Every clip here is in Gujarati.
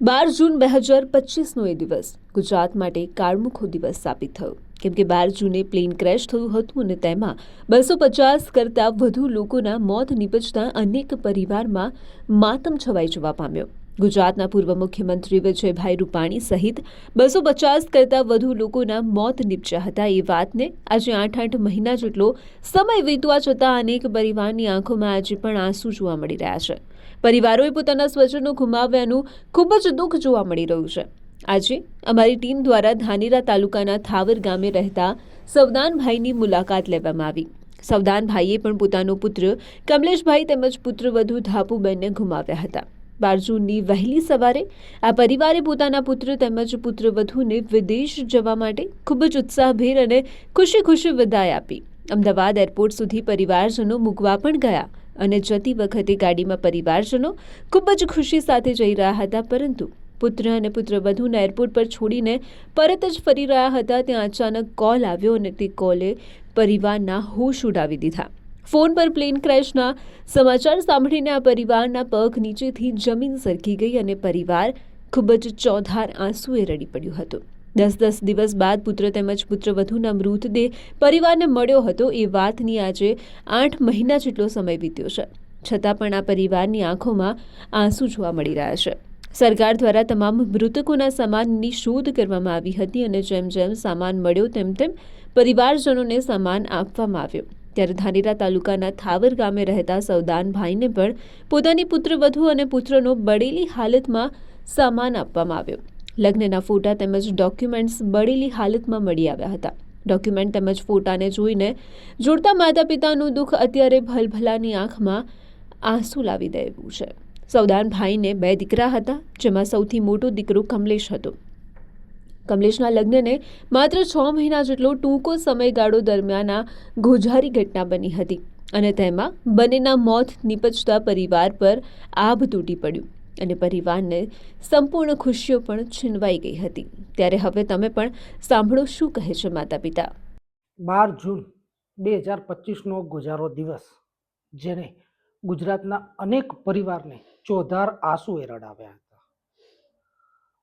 12 જૂન 2025નો એ દિવસ ગુજરાત માટે કાળમુખો દિવસ સાબિત થયો, કેમ કે 12 જૂને પ્લેન ક્રેશ થયું હતું અને તેમાં 250 કરતાં વધુ લોકોના મોત નીપજતા અનેક પરિવારમાં માતમ છવાઈ જવા પામ્યો. ગુજરાતના પૂર્વ મુખ્યમંત્રી વિજયભાઈ રૂપાણી સહિત 250 કરતાં વધુ લોકોના મોત નીપજ્યા હતા. એ વાતને આજે 8 મહિના જેટલો સમય વીતવા છતાં અનેક પરિવારની આંખોમાં આજે પણ આંસુ જોવા મળી રહ્યા છે. પરિવારોએ પોતાના સ્વજનો ગુમાવ્યાનું ખૂબ જ દુઃખ જોવા મળી રહ્યું છે. આજે અમારી ટીમ દ્વારા ધાનેરા તાલુકાના થાવર ગામે રહેતા સવદાનભાઈની મુલાકાત લેવામાં આવી. સવદાનભાઈએ પણ પોતાનો પુત્ર કમલેશભાઈ તેમજ પુત્રવધુ ધાપુબેનને ગુમાવ્યા હતા. 12 જૂનની વહેલી સવારે આ પરિવારે પોતાના પુત્ર તેમજ પુત્રવધુને વિદેશ જવા માટે ખૂબ જ ઉત્સાહભેર અને ખુશી વિદાય આપી. અમદાવાદ એરપોર્ટ સુધી પરિવારજનો મૂકવા પણ ગયા અને જતી વખતે ગાડીમાં પરિવારજનો ખૂબ જ ખુશી સાથે જઈ રહ્યા હતા, પરંતુ પુત્ર અને પુત્રવધુને એરપોર્ટ પર છોડીને પરત જ ફરી રહ્યા હતા ત્યાં અચાનક કોલ આવ્યો અને તે કોલે પરિવારના હોશ ઉડાવી દીધા. ફોન પર પ્લેન ક્રેશના સમાચાર સાંભળીને આ પરિવારના પગ નીચેથી જમીન સરકી ગઈ અને પરિવાર ખૂબ જ ચોધાર આંસુએ રડી પડ્યું હતું. 10 દિવસ બાદ પુત્ર તેમજ પુત્રવધુના મૃતદેહ પરિવારને મળ્યો હતો. એ વાતની આજે 8 મહિના જેટલો સમય વીત્યો છે, છતાં પણ આ પરિવારની આંખોમાં આંસુ જોવા મળી રહ્યા છે. સરકાર દ્વારા તમામ મૃતકોના સામાનની શોધ કરવામાં આવી હતી અને જેમ જેમ સામાન મળ્યો તેમ પરિવારજનોને સામાન આપવામાં આવ્યો. ત્યારે ધાનેરા તાલુકાના થાવર ગામે રહેતા સવદાનભાઈને પણ પોતાની પુત્રવધુ અને પુત્રનો બળેલી હાલતમાં સામાન આપવામાં આવ્યો. લગ્નના ફોટા તેમજ ડોક્યુમેન્ટ્સ બળેલી હાલતમાં મળી આવ્યા હતા. ડોક્યુમેન્ટ તેમજ ફોટાને જોઈને જોડતા માતા પિતાનું દુઃખ અત્યારે ભલભલાની આંખમાં આંસુ લાવી દે એવું છે. સવદાનભાઈને 2 દીકરા હતા, જેમાં સૌથી મોટો દીકરો કમલેશ હતો. કમલેશના લગ્નને માત્ર 6 મહિના જેટલો ટૂંકો સમયગાળો દરમિયાન આ ગોઝારી ઘટના બની હતી અને તેમાં બંનેના મોત નીપજતા પરિવાર પર આભ તૂટી પડ્યું અને પરિવારને સંપૂર્ણ ખુશીઓ પણ છીનવાઈ ગઈ હતી. ત્યારે હવે તમે પણ સાંભળો શું કહે છે માતા પિતા. 12 જૂન 2025નો ગોઝારો દિવસ, જેને ગુજરાતના અનેક પરિવારને ચોધાર આંસુએ રડાવ્યા હતા.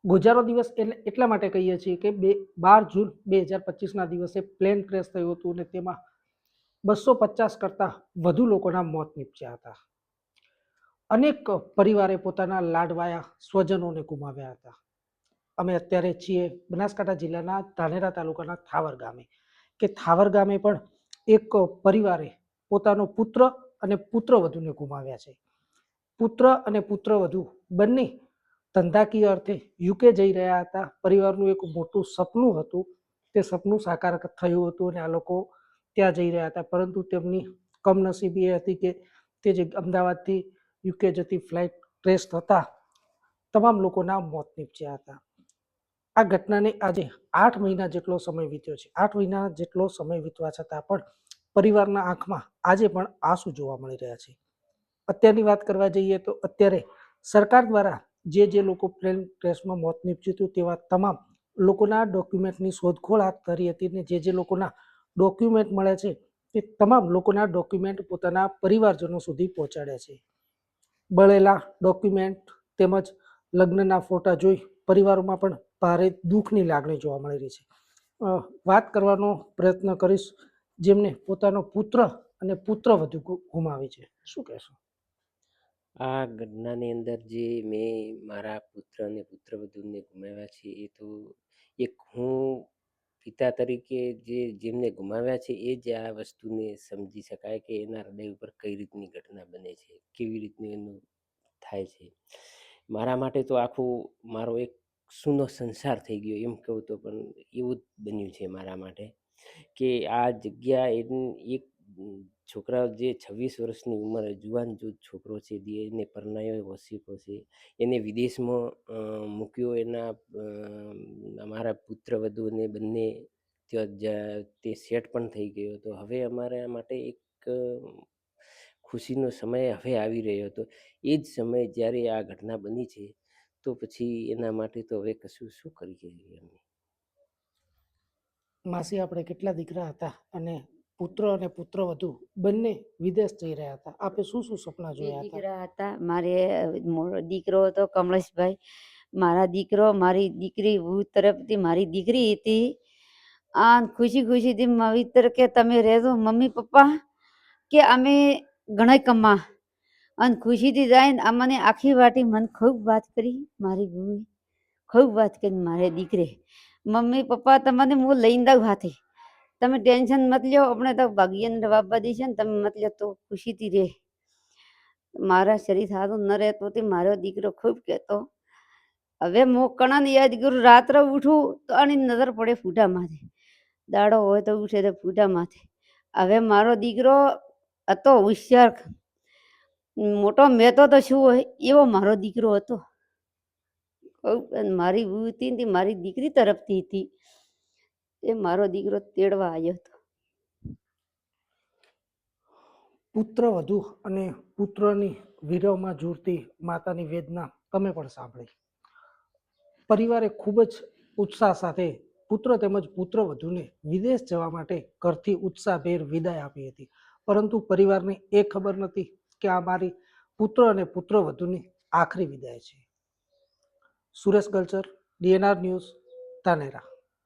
ગોઝારો દિવસ એટલા માટે કહીએ છીએ કે 12 જૂન 2025ના દિવસે પ્લેન ક્રેશ થયું હતું અને તેમાં 250 કરતાં વધુ લોકોના મોત નીપજ્યા હતા. અનેક પરિવારે પોતાના લાડવાયા સ્વજનોને ગુમાવ્યા હતા. અમે અત્યારે છીએ બનાસકાંઠા જિલ્લાના ધાનેરા તાલુકાના થાવર ગામે, કે થાવર ગામે પણ એક પરિવારે પોતાનો પુત્ર અને પુત્રવધુને ગુમાવ્યા છે. પુત્ર અને પુત્રવધુ બંને ધંધાકીય અર્થે યુકે જઈ રહ્યા હતા. પરિવારનું એક મોટું સપનું હતું, તે સપનું સાકાર થયું હતું અને આ લોકો ત્યાં જઈ રહ્યા હતા, પરંતુ તેમની કમનસીબી એ હતી કે તે જે અમદાવાદથી યુકે જતી ફ્લાઇટ ક્રેશ થતા તમામ લોકોના મોત નીપજ્યા હતા. આ ઘટનાને આજે 8 મહિના જેટલો સમય વીત્યો છે. 8 મહિના જેટલો સમય વીતવા છતાં પણ પરિવારના આંખમાં આજે પણ આંસુ જોવા મળી રહ્યા છે. અત્યારની વાત કરવા જઈએ તો અત્યારે સરકાર દ્વારા જે લોકો પ્લેન ક્રેશમાં મોત નીપજ્યું હતું તેવા તમામ લોકોના ડોક્યુમેન્ટની શોધખોળ હાથ ધરી હતી અને જે લોકોના ડોક્યુમેન્ટ મળે છે તે તમામ લોકોના ડોક્યુમેન્ટ પોતાના પરિવારજનો સુધી પહોંચાડ્યા છે. બળેલા ડોક્યુમેન્ટ તેમજ લગ્નના ફોટા જોઈ પરિવારોમાં પણ ભારે દુઃખની લાગણી જોવા મળી રહી છે. વાત કરવાનો પ્રયત્ન કરીશ જેમને પોતાનો પુત્ર અને પુત્રવધુ ગુમાવી છે. શું કહેશો? આ ઘટનાની અંદર જે મેં મારા પુત્ર અને પુત્રવધુને ગુમાવ્યા છે, એ તો એક હું પિતા તરીકે જેમને ગુમાવ્યા છે એ જ આ વસ્તુને સમજી શકાય કે એના હૃદય ઉપર કઈ રીતની ઘટના બને છે, કેવી રીતનું એનું થાય છે. મારા માટે તો આખું મારો એક સૂનો સંસાર થઈ ગયો એમ કહું તો પણ એવું જ બન્યું છે મારા માટે કે આ જગ્યા એક છોકરા જે 26 વર્ષની ઉંમરે જુવાન જો છોકરો છે, એને પરણાયો વસીકો છે, એને વિદેશમાં મૂક્યો. અમારા પુત્રવધુને બંને તે સેટ પણ થઈ ગયો હતો. હવે અમારા માટે એક ખુશીનો સમય હવે આવી રહ્યો હતો. એ જ સમયે જ્યારે આ ઘટના બની છે, તો પછી એના માટે તો હવે કશું શું કરી શકીએ અમે. માસી, આપણે કેટલા દીકરા હતા અને પુત્ર અને પુત્રવધુ બંને વિદેશ જઈ રહ્યા હતા, આપે શું સપના જોયા હતા? દીકરા હતા. મારે દીકરો હતો કમલેશભાઈ મારા દીકરો મારી દીકરી હું તરફથી મારી દીકરી હતી આ ખુશી ખુશીથી મવિત્ર કે તમે રહેજો મમ્મી પપ્પા કે અમે ઘણા કમા અને ખુશીથી જાય ને અમને આખી વાટી મને ખૂબ વાત કરી મારી બહુએ ખૂબ વાત કરી મારે દીકરે મમ્મી પપ્પા તમને હું લઈને દઉં હાથે તમે ટેન્શન મત લ્યો આપણે તો ભાગ્યને જવાબવા દઈશે ને તમે મત લ્યો તો ખુશીથી રહે મારા શરીર સારું ન રહેતો તે મારો દીકરો ખૂબ કહેતો હવે હું કણાને યાદ કરું રાત્રે ઉઠું તો આની નજર પડે ફૂટા માથે દાડો હોય તો ઉઠે તો ફૂટા માથે હવે મારો દીકરો હતો હોશિયાર મોટો મેતો તો શું હોય એવો મારો દીકરો હતો મારી બહુ હતી ને મારી દીકરી તરફથી હતી એ મારો દીકરો તેડવા આવ્યો હતો પુત્ર વધુ અને પુત્રની વિરહમાં ઝૂરતી માતાની વેદના તમે પણ સાંભળી. પરિવારે ખૂબ જ ઉત્સાહ સાથે પુત્ર તેમજ પુત્ર વધુને વિદેશ જવા માટે ઘરથી ઉત્સાહભેર વિદાય આપી હતી, પરંતુ પરિવારને એ ખબર નથી કે આ મારી પુત્ર અને પુત્ર વધુની આખરી વિદાય છે. Suresh Galchar, DNR news, Dhanera.